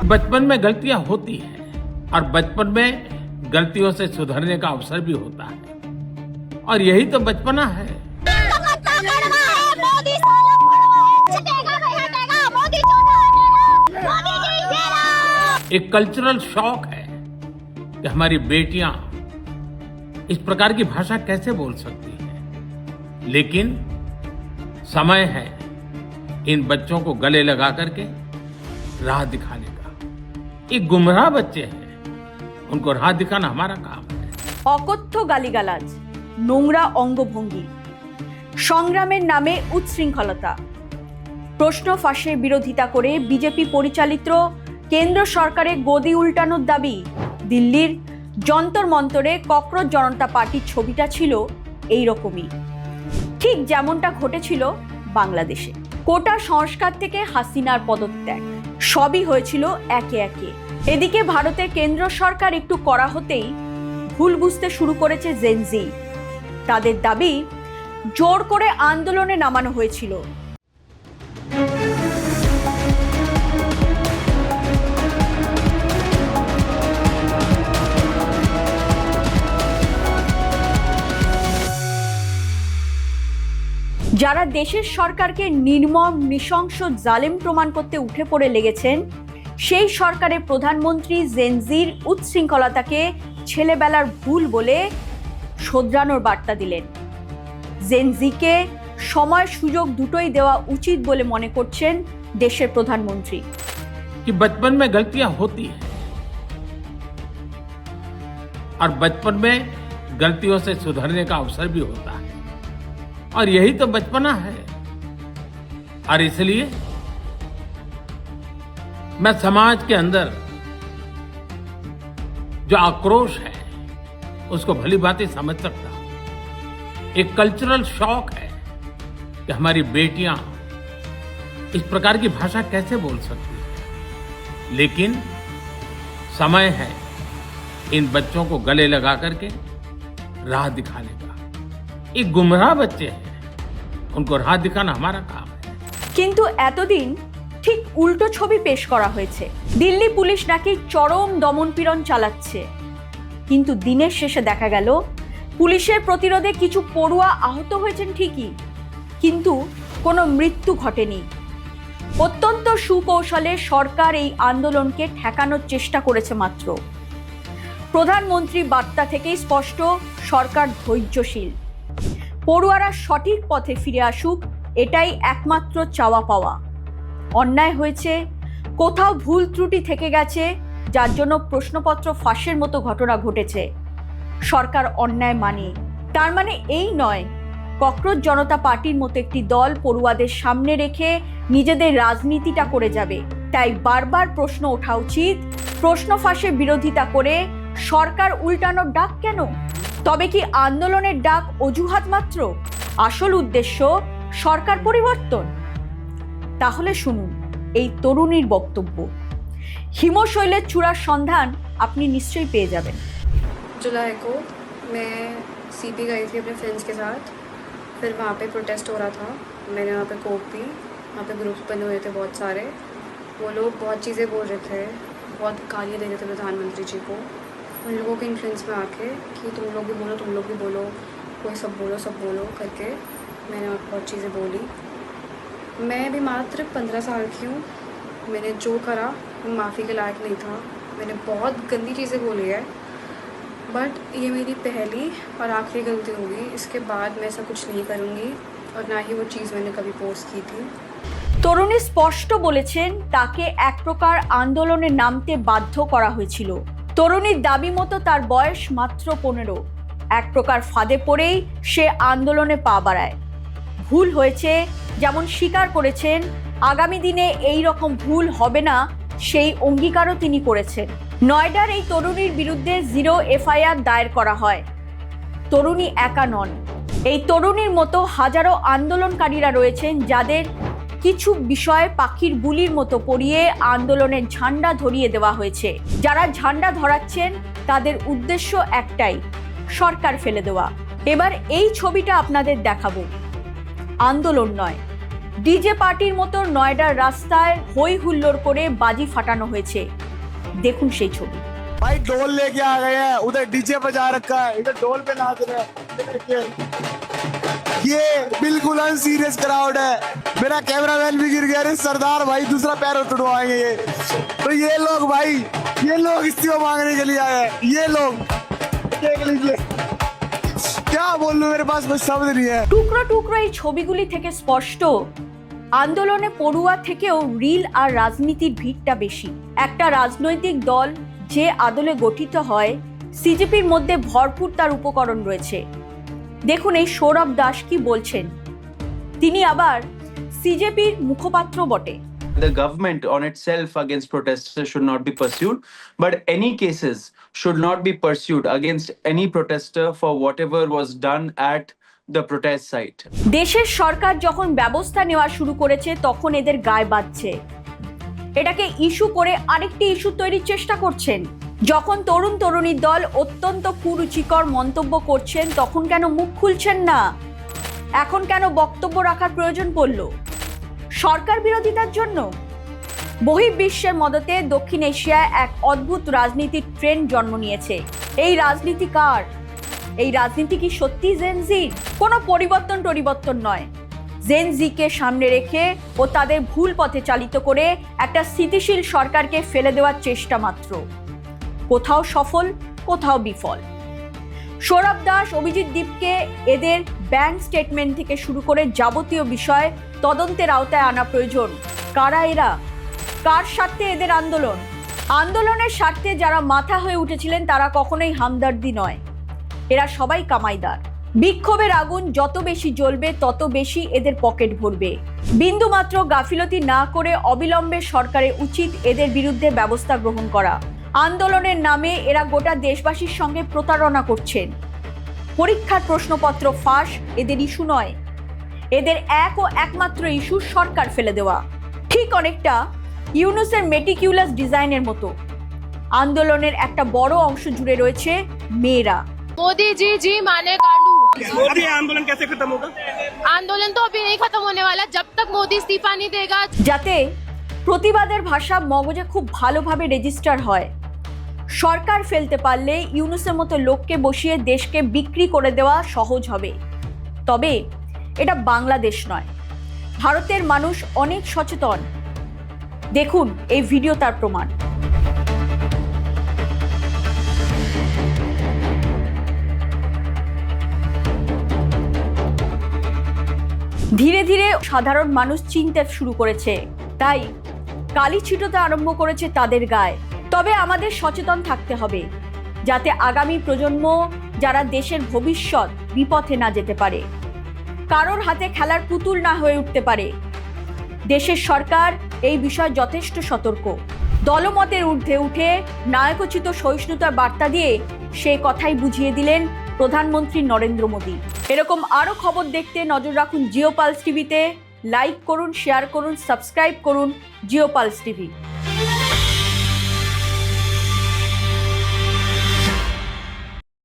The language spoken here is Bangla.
बचपन में गलतियां होती हैं और बचपन में गलतियों से सुधरने का अवसर भी होता है और यही तो बचपना है। एक कल्चरल शौक है कि हमारी बेटियां इस प्रकार की भाषा कैसे बोल सकती हैं, लेकिन समय है इन बच्चों को गले लगा करके राह दिखाने का। ये गुमराह बच्चे हैं, उनको राह दिखाना हमारा काम है। অকথ্য গালিগালাজ, নোংরা অঙ্গভঙ্গি, সংগ্রামের নামে উচ্ছৃঙ্খলতা, প্রশ্ন ফাঁসের বিরোধিতা করে বিজেপি পরিচালিত কেন্দ্র সরকারের গদি উল্টানোর দাবি। দিল্লির যন্তর মন্তরে ককরোচ জনতা পার্টির ছবিটা ছিল এই রকমই, ঠিক যেমনটা ঘটেছিল বাংলাদেশে। কোটা সংস্কার থেকে হাসিনার পদত্যাগ সবই হয়েছিল একে একে। এদিকে ভারতের কেন্দ্র সরকার একটু কড়া হতেই ভুল বুঝতে শুরু করেছে জেনজি। তাদের দাবি জোর করে আন্দোলনে নামানো হয়েছিল। যারা দেশের সরকারকে নির্মম নৃশংস জালেম প্রমাণ করতে উঠে পড়ে লেগেছেন, সেই সরকারের প্রধানমন্ত্রী জেনজির উচ্ছৃঙ্খলতাকে ছেলেবেলার ভুল বলে শোধরানোর বার্তা দিলেন। জেনজিকে সময় সুযোগ দুটোই দেওয়া উচিত বলে মনে করছেন দেশের প্রধানমন্ত্রী। कि बचपन में गलतियां होती हैं और बचपन में गलतियों से सुधरने का अवसर भी होता है और यही तो बचपना है। और इसलिए मैं समाज के अंदर जो आक्रोश है उसको भली भांति समझ सकता हूं। एक कल्चरल शौक है कि हमारी बेटियां इस प्रकार की भाषा कैसे बोल सकती हैं, लेकिन समय है इन बच्चों को गले लगा करके राह दिखाने का। ये गुमराह बच्चे हैं, उनको राह दिखाना हमारा काम है। কিন্তু এতদিন ঠিক উল্টো ছবি পেশ করা হয়েছে। দিল্লি পুলিশ নাকি চরম দমনপীড়ন চালাচ্ছে, কিন্তু দিনের শেষে দেখা গেল পুলিশের প্রতিরোধে কিছু পড়ুয়া আহত হয়েছেন ঠিকই, কিন্তু কোনো মৃত্যু ঘটেনি। অত্যন্ত সুকৌশলে সরকার এই আন্দোলনকে ঠেকানোর চেষ্টা করেছে মাত্র। প্রধানমন্ত্রী বার্তা থেকেই স্পষ্ট, সরকার ধৈর্যশীল। পড়ুয়ারা সঠিক পথে ফিরে আসুক, এটাই একমাত্র চাওয়া পাওয়া। অন্যায় হয়েছে, কোথাও ভুল ত্রুটি থেকে গেছে, যার জন্য প্রশ্নপত্র ফাঁসের মতো ঘটনা ঘটেছে, সরকার অন্যায় মানে। তার মানে এই নয় ককরোচ জনতা পার্টির মতো একটি দল পড়ুয়াদের সামনে রেখে নিজেদের রাজনীতিটা করে যাবে। তাই বারবার প্রশ্ন ওঠা উচিত, প্রশ্ন ফাঁসের বিরোধিতা করে সরকার উল্টানোর ডাক কেন? তবে কি আন্দোলনের ডাক অজুহাত মাত্র, আসল উদ্দেশ্য সরকার পরিবর্তন? তাহলে শুনুন এই তরুণীর বক্তব্য। হিমশৈলের চূড়ার সন্ধান আপনি নিশ্চয়ই পেয়ে যাবেন। जुलाई को मैं सीपी गई थी अपने फ्रेंड्स के साथ, फिर वहाँ पे प्रोटेस्ट हो रहा था। मैंने वहाँ पे कोक पी, वहाँ पे ग्रुप्स बने हुए थे बहुत सारे। वो लोग बहुत चीज़ें बोल रहे थे, बहुत गालियाँ दे रहे थे प्रधानमंत्री जी को। उन लोगों के इन्फ्लुएंस में आके कि तुम लोग भी बोलो, तुम लोग भी बोलो, कोई सब बोलो करके मैंने बहुत चीज़ें बोली। मैं भी मात्र 15 साल की हूँ। मैंने जो करा वो माफ़ी के लायक नहीं था। मैंने बहुत गंदी चीज़ें बोली है, बट ये मेरी पहली और आखिरी गलती होगी। इसके बाद मैं ऐसा कुछ नहीं करूँगी और ना ही वो चीज़ मैंने कभी पोस्ट की थी। তরুণী স্পষ্ট বলেছেন তাকে এক প্রকার আন্দোলনে নামতে বাধ্য করা হয়েছিল। তরুণীর দাবি মতো তার বয়স মাত্র 15। এক প্রকার ফাঁদে পড়েই সে আন্দোলনে পা বাড়ায়। ভুল হয়েছে যেমন স্বীকার করেছেন, আগামী দিনে এই রকম ভুল হবে না সেই অঙ্গীকারও তিনি করেছেন। নয়ডার এই তরুণীর বিরুদ্ধে 0 এফআইআর দায়ের করা হয়। তরুণী একা নন, এই তরুণীর মতো হাজারো আন্দোলনকারীরা রয়েছেন যাদের কিছু বিষয়ে পাখির বুলির মতো পরিয়ে আন্দোলনের ঝান্ডা ধরিয়ে দেওয়া হয়েছে। যারা ঝান্ডা ধরাচ্ছেন তাদের উদ্দেশ্য একটাই, সরকার ফেলে দেওয়া। এবার এই ছবিটা আপনাদের দেখাবো। আন্দোলন নয়, ডিজে পার্টির মতো নয়ডার রাস্তায় হই হুল্লোড় করে বাজি ফাটানো হয়েছে। দেখুন সেই ছবি। भाई ढोल लेके आ गए हैं, उधर डीजे बजा रखा है, इधर ढोल पे नाच रहे हैं। ये बिल्कुल अनसीरियस क्राउड है। मेरा कैमरामैन भी गिर गया। अरे सरदार भाई दूसरा पैर उठवाएंगे ये। तो ये लोग भाई, ये लोग इस्तीफा मांगने के लिए आए हैं। ये लोग देख लीजिए, क्या बोल लूं, मेरे पास कुछ शब्द नहीं है। টুকরো টুকরো এই ছবিগুলি থেকে স্পষ্ট আন্দোলনে পড়ুয়া থেকেও রিল আর রাজনীতির ভিড়টা বেশি। একটা রাজনৈতিক দল যে আদলে গঠিত হয়, সিজেপির মধ্যে ভরপুর তার উপকরণ রয়েছে। দেখুন এই সৌরভ দাস কি বলছেন। তিনি আবার সিজেপির মুখপাত্র বটে। The government on itself against protesters should not be pursued, but any cases should not be pursued against any protester for whatever was done at the protest site. দেশের সরকার যখন ব্যবস্থা নেওয়া শুরু করেছে তখন এদের গায়ে বাজছে। এটাকে ইস্যু করে আরেকটি ইস্যু তৈরির চেষ্টা করছেন। যখন তরুণ তরুণীর দল অত্যন্ত কুরুচিকর মন্তব্য করছেন তখন কেন মুখ খুলছেন না? এখন কেন বক্তব্য রাখার প্রয়োজন পড়ল? সরকার বিরোধিতার জন্য? বহির্বিশ্বের মদতে দক্ষিণ এশিয়ায় এক অদ্ভুত রাজনীতির ট্রেন্ড জন্ম নিয়েছে। এই রাজনীতি কার? এই রাজনীতি কি সত্যি জেনজির? কোনো পরিবর্তন নয়। জেনজিকে সামনে রেখে ও তাদের ভুল পথে চালিত করে একটা স্থিতিশীল সরকারকে ফেলে দেওয়ার চেষ্টা মাত্র। কোথাও সফল, কোথাও বিফল। সৌরভ দাস, অভিজিৎ দীপকে এদের ব্যাংক স্টেটমেন্ট থেকে শুরু করে যাবতীয় বিষয় তদন্তের আওতায় আনা প্রয়োজন। কারা এরা? কার স্বার্থে এদের আন্দোলন? আন্দোলনের স্বার্থে যারা মাথা হয়ে উঠেছিলেন তারা কখনোই হামদর্দি নয়। এরা সবাই কামাইদার। বিক্ষোভের আগুন যত বেশি জ্বলবে তত বেশি এদের পকেট ভরবে। বিন্দুমাত্র গাফিলতি না করে অবিলম্বে সরকারের উচিত এদের বিরুদ্ধে ব্যবস্থা গ্রহণ করা। আন্দোলনের নামে এরা গোটা দেশবাসীর সঙ্গে প্রতারণা করছেন। পরীক্ষার প্রশ্নপত্র ফাঁস এদের ইস্যু নয়। এদের এক ও একমাত্র ইস্যু সরকার ফেলে দেওয়া। ঠিক অনেকটা ইউনুসের মেটিকিউলাস ডিজাইনের মতো আন্দোলনের একটা বড় অংশ জুড়ে রয়েছে মেয়েরা। मोदी जी जी माने गांडू। मोदी आंदोलन कैसे खत्म होगा? आंदोलन तो अभी नहीं खत्म होने वाला जब तक मोदी इस्तीफा नहीं देगा। যাতে প্রতিবাদের ভাষা মগজে খুব ভালোভাবে রেজিস্টার হয়। সরকার ফেলতে পারলে ইউনুসের মতো লোককে বসিয়ে দেশকে বিক্রি করে দেওয়া সহজ হবে। তবে এটা বাংলাদেশ নয়। ভারতের মানুষ অনেক সচেতন। দেখুন এই ভিডিও তার প্রমাণ। ধীরে ধীরে সাধারণ মানুষ চিনতে শুরু করেছে, তাই কালি ছিটোতে আরম্ভ করেছে তাদের গায়ে। তবে আমাদের সচেতন থাকতে হবে যাতে আগামী প্রজন্ম, যারা দেশের ভবিষ্যৎ, বিপথে না যেতে পারে, কারোর হাতে খেলার পুতুল না হয়ে উঠতে পারে। দেশের সরকার এই বিষয়ে যথেষ্ট সতর্ক। দলমতের ঊর্ধ্বে উঠে নায়কোচিত সহিষ্ণুতার বার্তা দিয়ে সেই কথাই বুঝিয়ে দিলেন প্রধানমন্ত্রী নরেন্দ্র মোদী। এরকম আরও খবর দেখতে নজর রাখুন জিও পালস টিভিতে। লাইক করুন, শেয়ার করুন, সাবস্ক্রাইব করুন জিও পালস টিভি।